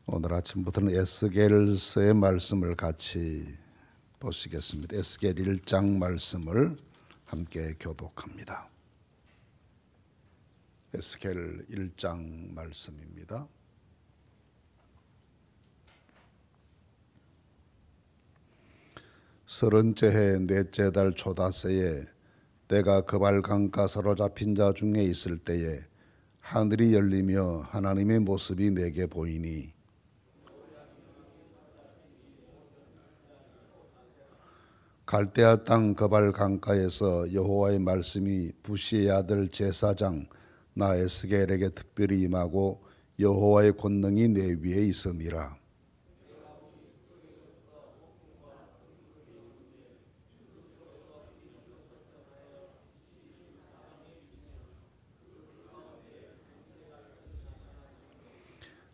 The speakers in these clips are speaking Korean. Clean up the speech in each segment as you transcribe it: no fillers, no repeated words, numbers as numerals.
오늘 아침부터는 에스겔서의 말씀을 같이 보시겠습니다. 에스겔 1장 말씀을 함께 교독합니다. 에스겔 1장 말씀입니다. 서른째 해 넷째 달 초다새에 내가 그발 강가 사로잡힌 자 중에 있을 때에 하늘이 열리며 하나님의 모습이 내게 보이니 갈대아 땅 그발 강가에서 여호와의 말씀이 부시의 아들 제사장 나 에스겔에게 특별히 임하고 여호와의 권능이 내 위에 있음이라.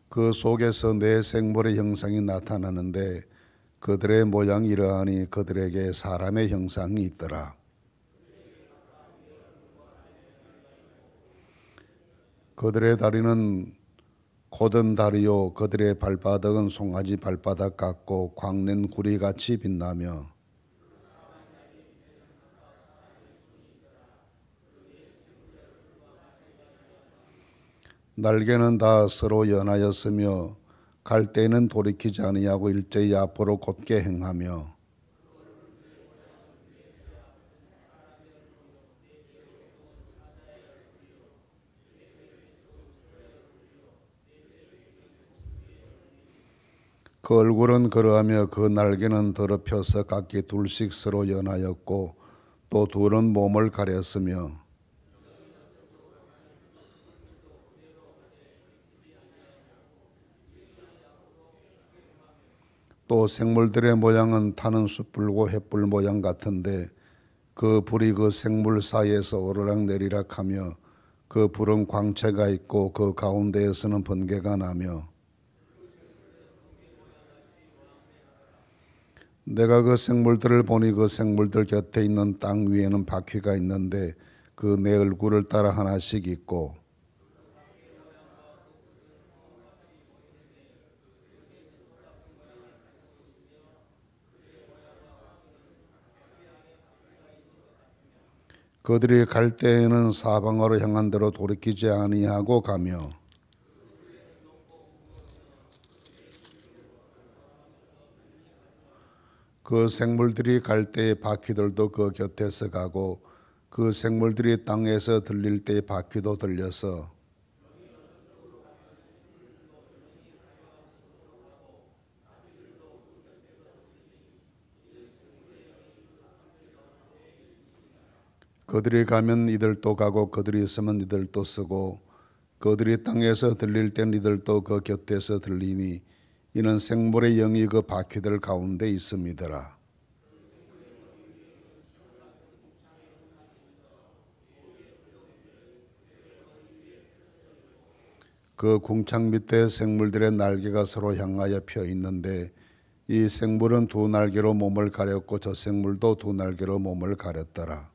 그 속에서 내 생물의 형상이 나타나는데 그들의 모양이 이러하니 그들에게 사람의 형상이 있더라. 그들의 다리는 곧은 다리요 그들의 발바닥은 송아지 발바닥 같고 광낸 구리같이 빛나며 날개는 다 서로 연하였으며 갈 때에는 돌이키지 아니하고 일제히 앞으로 곧게 행하며 그 얼굴은 그러하며 그 날개는 더럽혀서 각기 둘씩 서로 연하였고 또 둘은 몸을 가렸으며 또 생물들의 모양은 타는 숯불과 횃불 모양 같은데 그 불이 그 생물 사이에서 오르락 내리락 하며 그 불은 광채가 있고 그 가운데에서는 번개가 나며 내가 그 생물들을 보니 그 생물들 곁에 있는 땅 위에는 바퀴가 있는데 그 내 얼굴을 따라 하나씩 있고 그들이 갈 때에는 사방으로 향한 대로 돌이키지 아니하고 가며 그 생물들이 갈 때의 바퀴들도 그 곁에서 가고 그 생물들이 땅에서 들릴 때의 바퀴도 들려서 그들이 가면 이들도 가고 그들이 있으면 이들도 쓰고 그들이 땅에서 들릴 땐 이들도 그 곁에서 들리니 이는 생물의 영이 그 바퀴들 가운데 있음이더라. 그 궁창 밑에 생물들의 날개가 서로 향하여 펴 있는데 이 생물은 두 날개로 몸을 가렸고 저 생물도 두 날개로 몸을 가렸더라.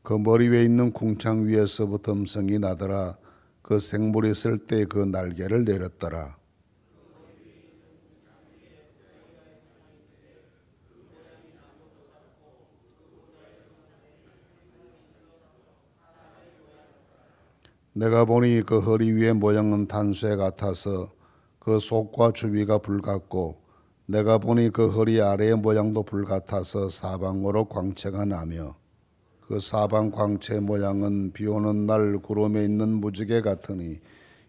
그 머리 위에 있는 궁창 위에서부터 음성이 나더라. 그 생물이 쓸 때 그 날개를 내렸더라. 내가 보니 그 허리 위의 모양은 단쇠 같아서 그 속과 주위가 불 같고 내가 보니 그 허리 아래의 모양도 불 같아서 사방으로 광채가 나며 그 사방 광채 모양은 비 오는 날 구름에 있는 무지개 같으니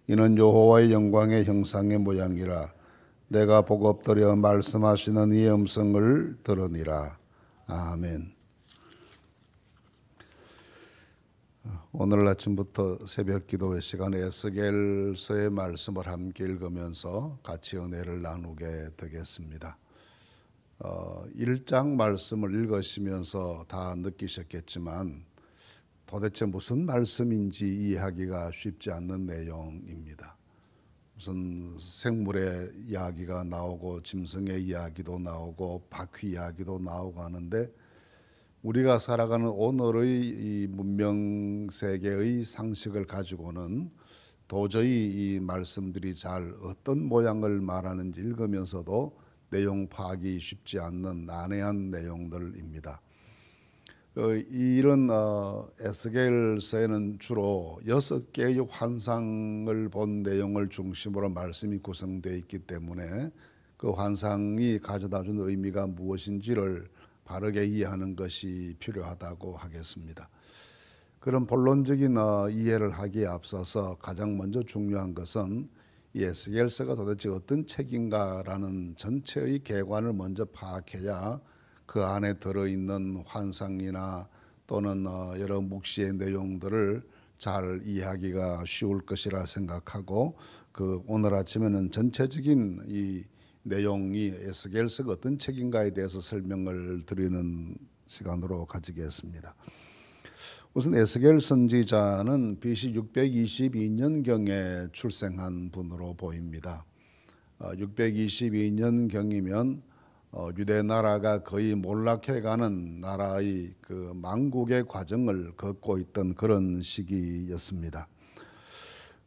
이는 여호와의 영광의 형상의 모양이라. 내가 보고 엎드려 말씀하시는 이의 음성을 들으니라. 아멘. 오늘 아침부터 새벽 기도회 시간에 에스겔서의 말씀을 함께 읽으면서 같이 은혜를 나누게 되겠습니다. 1장 말씀을 읽으시면서 다 느끼셨겠지만 도대체 무슨 말씀인지 이해하기가 쉽지 않는 내용입니다. 무슨 생물의 이야기가 나오고 짐승의 이야기도 나오고 바퀴 이야기도 나오고 하는데 우리가 살아가는 오늘의 이 문명 세계의 상식을 가지고는 도저히 이 말씀들이 잘 어떤 모양을 말하는지 읽으면서도 내용 파악이 쉽지 않는 난해한 내용들입니다. 이런 에스겔서에는 주로 6개의 환상을 본 내용을 중심으로 말씀이 구성되어 있기 때문에 그 환상이 가져다 준 의미가 무엇인지를 바르게 이해하는 것이 필요하다고 하겠습니다. 그런 본론적인 이해를 하기에 앞서서 가장 먼저 중요한 것은 이 에스겔서가 도대체 어떤 책인가라는 전체의 개관을 먼저 파악해야 그 안에 들어있는 환상이나 또는 여러 묵시의 내용들을 잘 이해하기가 쉬울 것이라 생각하고 오늘 아침에는 전체적인 이 내용이 에스겔서가 어떤 책인가에 대해서 설명을 드리는 시간으로 가지겠습니다. 우선 에스겔 선지자는 BC 622년경에 출생한 분으로 보입니다. 622년경이면 유대 나라가 거의 몰락해가는 나라의 그 망국의 과정을 걷고 있던 그런 시기였습니다.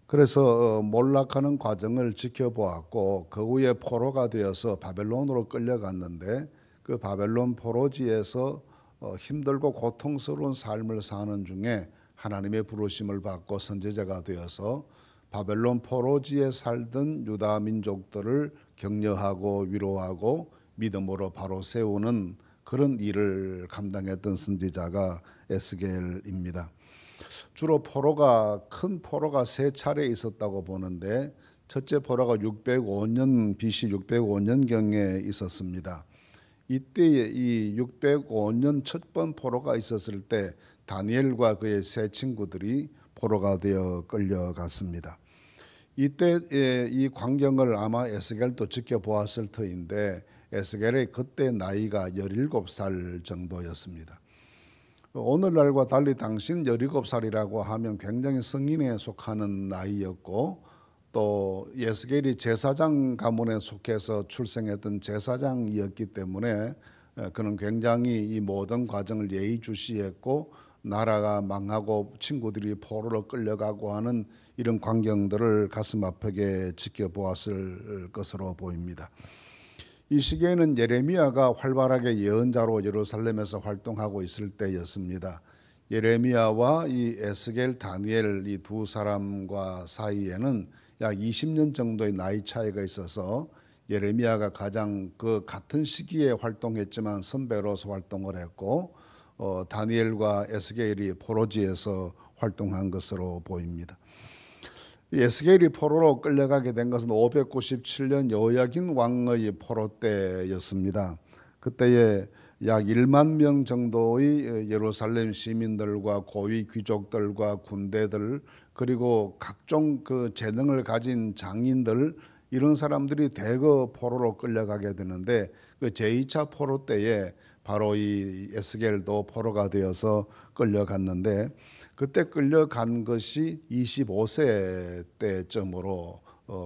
그래서 몰락하는 과정을 지켜보았고 그 후에 포로가 되어서 바벨론으로 끌려갔는데 그 바벨론 포로지에서 힘들고 고통스러운 삶을 사는 중에 하나님의 부르심을 받고 선지자가 되어서 바벨론 포로지에 살던 유다 민족들을 격려하고 위로하고 믿음으로 바로 세우는 그런 일을 감당했던 선지자가 에스겔입니다. 주로 큰 포로가 3차례 있었다고 보는데 첫째 포로가 605년 BC 605년경에 있었습니다. 이때에 이 605년 첫 번 포로가 있었을 때 다니엘과 그의 세 친구들이 포로가 되어 끌려갔습니다. 이때 이 광경을 아마 에스겔도 지켜보았을 터인데 에스겔의 그때 나이가 17살 정도였습니다. 오늘날과 달리 당신 17살이라고 하면 굉장히 성인에 속하는 나이였고 또 에스겔이 제사장 가문에 속해서 출생했던 제사장이었기 때문에 그는 굉장히 이 모든 과정을 예의주시했고 나라가 망하고 친구들이 포로로 끌려가고 하는 이런 광경들을 가슴 아프게 지켜보았을 것으로 보입니다. 이 시기에는 예레미야가 활발하게 예언자로 예루살렘에서 활동하고 있을 때였습니다. 예레미야와 이 에스겔, 다니엘 이 두 사람과 사이에는 약 20년 정도의 나이 차이가 있어서 예레미야가 가장 그 같은 시기에 활동했지만 선배로서 활동을 했고 다니엘과 에스겔이 포로지에서 활동한 것으로 보입니다. 에스겔이 포로로 끌려가게 된 것은 597년 여호야긴 왕의 포로 때였습니다. 그때에 약 1만 명 정도의 예루살렘 시민들과 고위 귀족들과 군대들 그리고 각종 그 재능을 가진 장인들 이런 사람들이 대거 포로로 끌려가게 되는데 그 제2차 포로 때에 바로 이 에스겔도 포로가 되어서 끌려갔는데 그때 끌려간 것이 25세 때쯤으로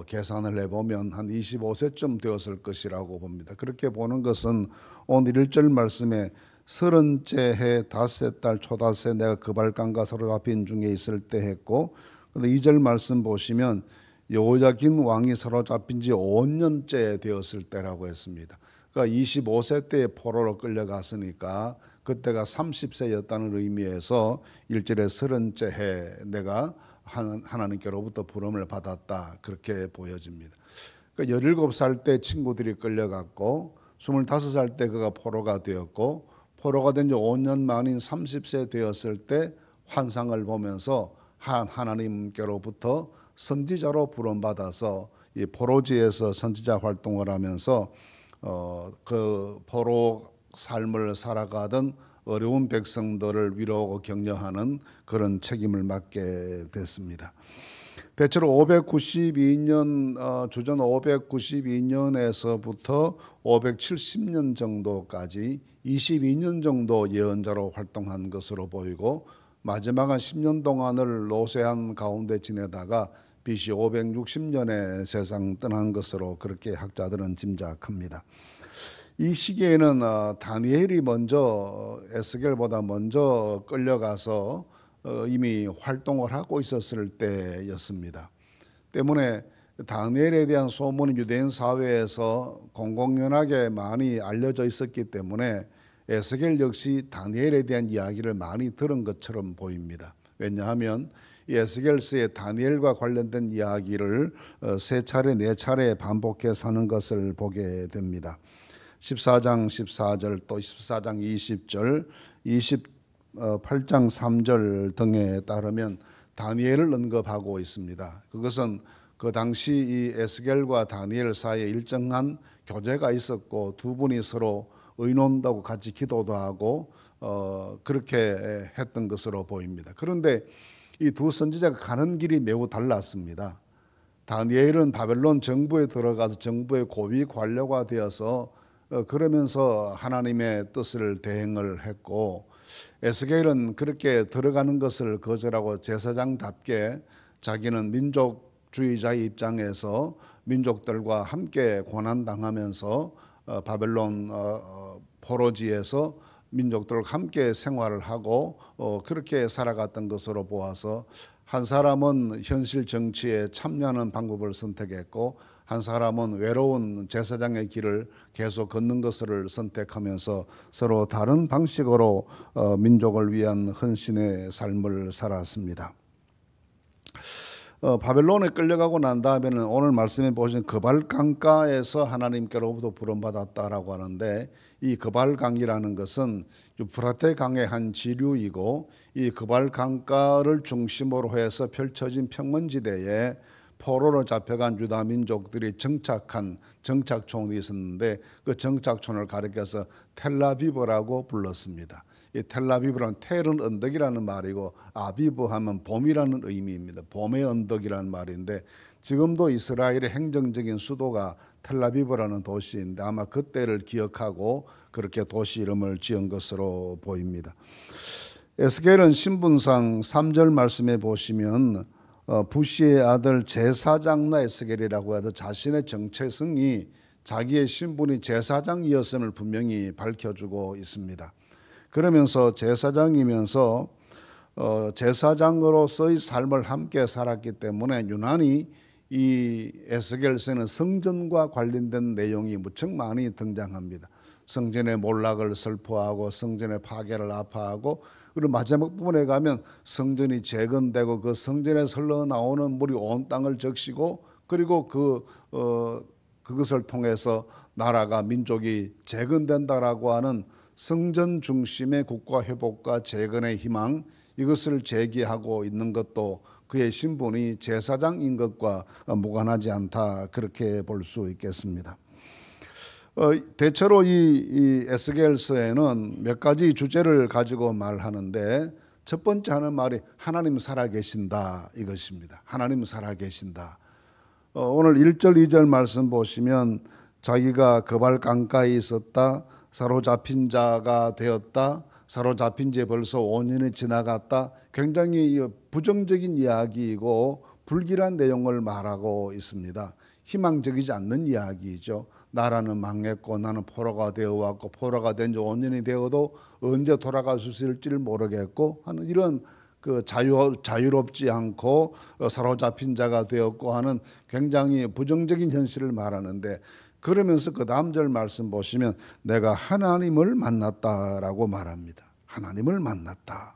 계산을 해보면 한 25세쯤 되었을 것이라고 봅니다. 그렇게 보는 것은 오늘 1절 말씀에 30째 해 5달 초닷새 내가 그발강과 사로잡힌 중에 있을 때 했고 2절 말씀 보시면 여호야긴 왕이 사로잡힌 지 5년째 되었을 때라고 했습니다. 그러니까 25세 때에 포로로 끌려갔으니까 그때가 30세였다는 의미에서 1절에 30째 해 내가 하나님께로부터 부름을 받았다 그렇게 보여집니다. 그러니까 17살 때 친구들이 끌려갔고 25살 때 그가 포로가 되었고 포로가 된 지 5년 만인 30세 되었을 때 환상을 보면서 하나님께로부터 선지자로 부름받아서 이 포로지에서 선지자 활동을 하면서 그 포로 삶을 살아가던 어려운 백성들을 위로하고 격려하는 그런 책임을 맡게 됐습니다. 대체로 592년 주전 592년에서부터 570년 정도까지 22년 정도 예언자로 활동한 것으로 보이고 마지막 한 10년 동안을 노쇠한 가운데 지내다가 BC 560년에 세상 떠난 것으로 그렇게 학자들은 짐작합니다. 이 시기에는 다니엘이 먼저 에스겔보다 먼저 끌려가서 이미 활동을 하고 있었을 때였습니다. 때문에 다니엘에 대한 소문이 유대인 사회에서 공공연하게 많이 알려져 있었기 때문에 에스겔 역시 다니엘에 대한 이야기를 많이 들은 것처럼 보입니다. 왜냐하면 이 에스겔서의 다니엘과 관련된 이야기를 세 차례, 네 차례 반복해서 하는 것을 보게 됩니다. 14장 14절, 또 14장 20절, 28장 3절 등에 따르면 다니엘을 언급하고 있습니다. 그것은 그 당시 이 에스겔과 다니엘 사이에 일정한 교제가 있었고 두 분이 서로 의논하고 같이 기도도 하고 그렇게 했던 것으로 보입니다. 그런데 이 두 선지자가 가는 길이 매우 달랐습니다. 다니엘은 바벨론 정부에 들어가서 정부의 고위 관료가 되어서 그러면서 하나님의 뜻을 대행을 했고, 에스겔은 그렇게 들어가는 것을 거절하고 제사장답게 자기는 민족주의자의 입장에서 민족들과 함께 고난당하면서 바벨론 포로지에서 민족들과 함께 생활을 하고 그렇게 살아갔던 것으로 보아서 한 사람은 현실 정치에 참여하는 방법을 선택했고 한 사람은 외로운 제사장의 길을 계속 걷는 것을 선택하면서 서로 다른 방식으로 민족을 위한 헌신의 삶을 살았습니다. 바벨론에 끌려가고 난 다음에는 오늘 말씀에 보시면 그발 강가에서 하나님께로부터 부름받았다라고 하는데, 이 그발 강이라는 것은 유프라테 강의 한 지류이고 이 그발 강가를 중심으로 해서 펼쳐진 평원지대에 포로로 잡혀간 유다 민족들이 정착한 정착촌이 있었는데 그 정착촌을 가리켜서 텔라비브라고 불렀습니다. 이 텔라비브는 텔은 언덕이라는 말이고 아비브 하면 봄이라는 의미입니다. 봄의 언덕이라는 말인데 지금도 이스라엘의 행정적인 수도가 텔라비브라는 도시인데 아마 그때를 기억하고 그렇게 도시 이름을 지은 것으로 보입니다. 에스겔은 신분상 3절 말씀에 보시면 부시의 아들 제사장 에스겔이라고 해서 자신의 정체성이 자기의 신분이 제사장이었음을 분명히 밝혀주고 있습니다. 그러면서 제사장이면서 제사장으로서의 삶을 함께 살았기 때문에 유난히 이 에스겔서는 성전과 관련된 내용이 무척 많이 등장합니다. 성전의 몰락을 슬퍼하고 성전의 파괴를 아파하고, 그리고 마지막 부분에 가면 성전이 재건되고 그 성전에서 흘러나오는 물이 온 땅을 적시고 그리고 그것을 통해서 나라가 민족이 재건된다라고 하는 성전 중심의 국가 회복과 재건의 희망, 이것을 제기하고 있는 것도 그의 신분이 제사장인 것과 무관하지 않다, 그렇게 볼 수 있겠습니다. 대체로 이 에스겔서에는 몇 가지 주제를 가지고 말하는데 첫 번째 하는 말이 하나님 살아계신다 이것입니다. 하나님 살아계신다. 오늘 1절 2절 말씀 보시면 자기가 그발 강가에 있었다, 사로잡힌 자가 되었다, 사로잡힌 지 벌써 5년이 지나갔다, 굉장히 부정적인 이야기이고 불길한 내용을 말하고 있습니다. 희망적이지 않는 이야기이죠. 나라는 망했고 나는 포로가 되어왔고 포로가 된 지 5년이 되어도 언제 돌아갈 수 있을지를 모르겠고 하는 이런 자유롭지 않고 사로잡힌 자가 되었고 하는 굉장히 부정적인 현실을 말하는데, 그러면서 그 다음 절 말씀 보시면 내가 하나님을 만났다라고 말합니다. 하나님을 만났다.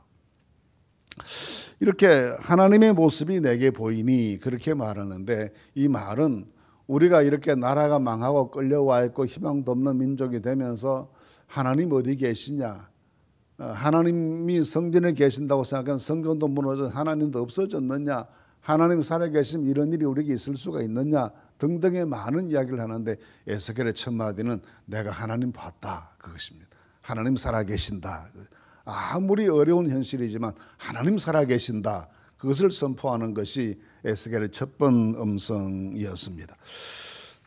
이렇게 하나님의 모습이 내게 보이니 그렇게 말하는데, 이 말은 우리가 이렇게 나라가 망하고 끌려와 있고 희망도 없는 민족이 되면서 하나님 어디 계시냐, 하나님이 성전에 계신다고 생각하면 성전도 무너져 하나님도 없어졌느냐, 하나님 살아계시면 이런 일이 우리에게 있을 수가 있느냐 등등의 많은 이야기를 하는데, 에스겔의 첫 마디는 내가 하나님 봤다, 그것입니다. 하나님 살아계신다. 아무리 어려운 현실이지만 하나님 살아계신다, 그것을 선포하는 것이 에스겔의 첫 번 음성이었습니다.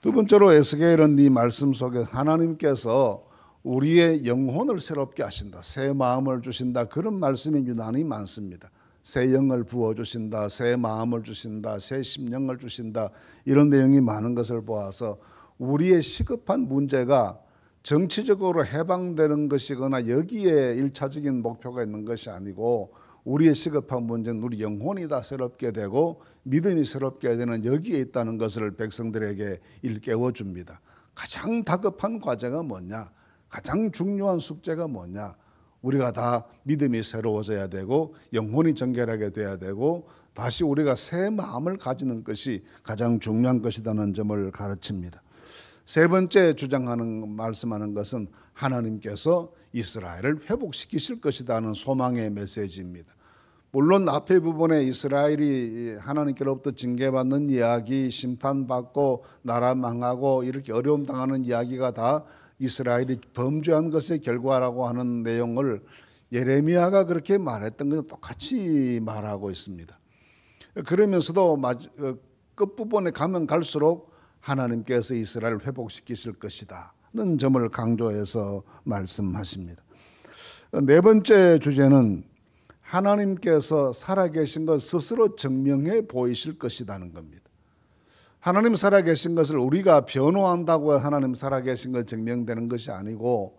두 번째로 에스겔은 이 말씀 속에 하나님께서 우리의 영혼을 새롭게 하신다, 새 마음을 주신다, 그런 말씀이 유난히 많습니다. 새 영을 부어주신다, 새 마음을 주신다, 새 심령을 주신다, 이런 내용이 많은 것을 보아서 우리의 시급한 문제가 정치적으로 해방되는 것이거나 여기에 일차적인 목표가 있는 것이 아니고, 우리의 시급한 문제는 우리 영혼이 다 새롭게 되고 믿음이 새롭게 되는 여기에 있다는 것을 백성들에게 일깨워 줍니다. 가장 다급한 과제가 뭐냐? 가장 중요한 숙제가 뭐냐? 우리가 다 믿음이 새로워져야 되고 영혼이 정결하게 돼야 되고 다시 우리가 새 마음을 가지는 것이 가장 중요한 것이라는 점을 가르칩니다. 세 번째 말씀하는 것은 하나님께서 이스라엘을 회복시키실 것이라는 소망의 메시지입니다. 물론 앞에 부분에 이스라엘이 하나님께로부터 징계받는 이야기, 심판받고 나라 망하고 이렇게 어려움 당하는 이야기가 다 이스라엘이 범죄한 것의 결과라고 하는 내용을 예레미야가 그렇게 말했던 것과 똑같이 말하고 있습니다. 그러면서도 끝부분에 가면 갈수록 하나님께서 이스라엘을 회복시키실 것이다는 점을 강조해서 말씀하십니다. 네 번째 주제는 하나님께서 살아계신 것 스스로 증명해 보이실 것이라는 겁니다. 하나님 살아계신 것을 우리가 변호한다고 하나님 살아계신 것 증명되는 것이 아니고,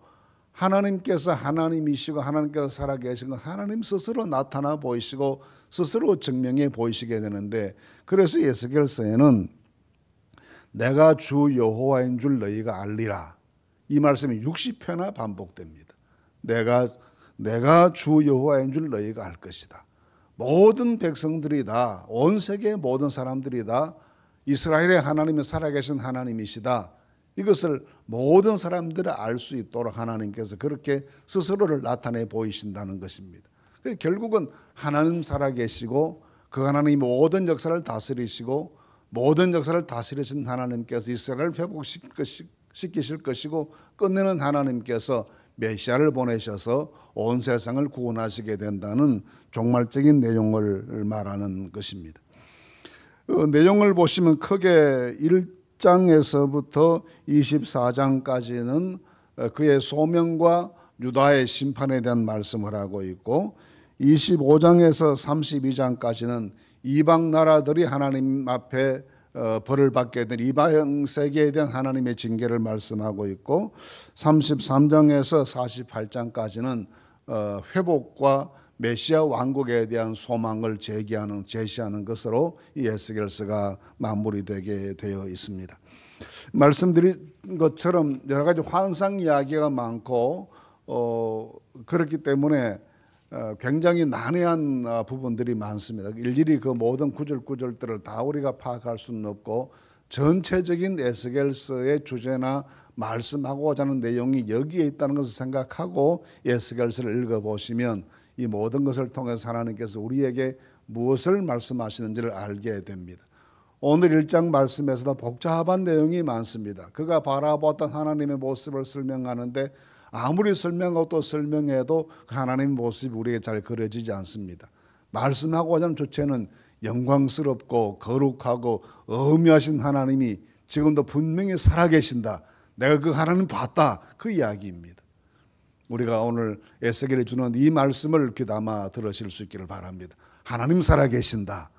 하나님께서 하나님이시고 하나님께서 살아계신 것 하나님 스스로 나타나 보이시고 스스로 증명해 보이시게 되는데, 그래서 에스겔서에는 내가 주 여호와인 줄 너희가 알리라, 이 말씀이 60회나 반복됩니다. 내가 주 여호와인 줄 너희가 알 것이다. 모든 백성들이 다, 온 세계의 모든 사람들이 다 이스라엘의 하나님은 살아계신 하나님이시다, 이것을 모든 사람들이 알 수 있도록 하나님께서 그렇게 스스로를 나타내 보이신다는 것입니다. 결국은 하나님 살아계시고 그 하나님이 모든 역사를 다스리시고 모든 역사를 다스리신 하나님께서 이스라엘을 회복시키실 것이고 끝내는 하나님께서 메시아를 보내셔서 온 세상을 구원하시게 된다는 종말적인 내용을 말하는 것입니다. 내용을 보시면 크게 1장에서부터 24장까지는 그의 소명과 유다의 심판에 대한 말씀을 하고 있고, 25장에서 32장까지는 이방 나라들이 하나님 앞에 벌을 받게 된 이방 세계에 대한 하나님의 징계를 말씀하고 있고, 33장에서 48장까지는 회복과 메시아 왕국에 대한 소망을 제시하는 것으로 이 에스겔서가 마무리되게 되어 있습니다. 말씀드린 것처럼 여러 가지 환상 이야기가 많고 그렇기 때문에 굉장히 난해한 부분들이 많습니다. 일일이 그 모든 구절구절들을 다 우리가 파악할 수는 없고, 전체적인 에스겔서의 주제나 말씀하고자 하는 내용이 여기에 있다는 것을 생각하고 에스겔서를 읽어보시면 이 모든 것을 통해서 하나님께서 우리에게 무엇을 말씀하시는지를 알게 됩니다. 오늘 1장 말씀에서도 복잡한 내용이 많습니다. 그가 바라보았던 하나님의 모습을 설명하는데 아무리 설명하고 또 설명해도 하나님의 모습이 우리에게 잘 그려지지 않습니다. 말씀하고자 하는 주체는 영광스럽고 거룩하고 어미하신 하나님이 지금도 분명히 살아계신다, 내가 그 하나님 봤다, 그 이야기입니다. 우리가 오늘 에스겔이 주는 이 말씀을 귀담아 들으실 수 있기를 바랍니다. 하나님 살아계신다.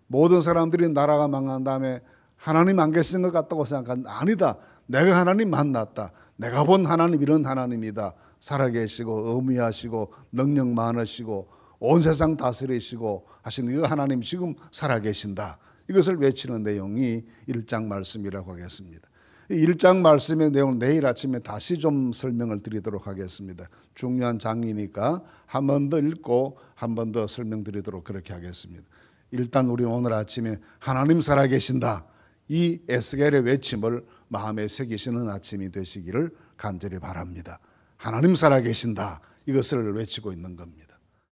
모든 사람들이 나라가 망한 다음에 하나님 안 계신 것 같다고 생각하는데 아니다, 내가 하나님 만났다, 내가 본 하나님 이런 하나님이다, 살아계시고 어미하시고 능력 많으시고 온 세상 다스리시고 하시는 이 하나님 지금 살아계신다, 이것을 외치는 내용이 1장 말씀이라고 하겠습니다. 1장 말씀의 내용은 내일 아침에 다시 좀 설명을 드리도록 하겠습니다. 중요한 장이니까 한 번 더 읽고 한 번 더 설명드리도록 그렇게 하겠습니다. 일단 우리는 오늘 아침에 하나님 살아계신다, 이 에스겔의 외침을 마음에 새기시는 아침이 되시기를 간절히 바랍니다. 하나님 살아계신다, 이것을 외치고 있는 겁니다.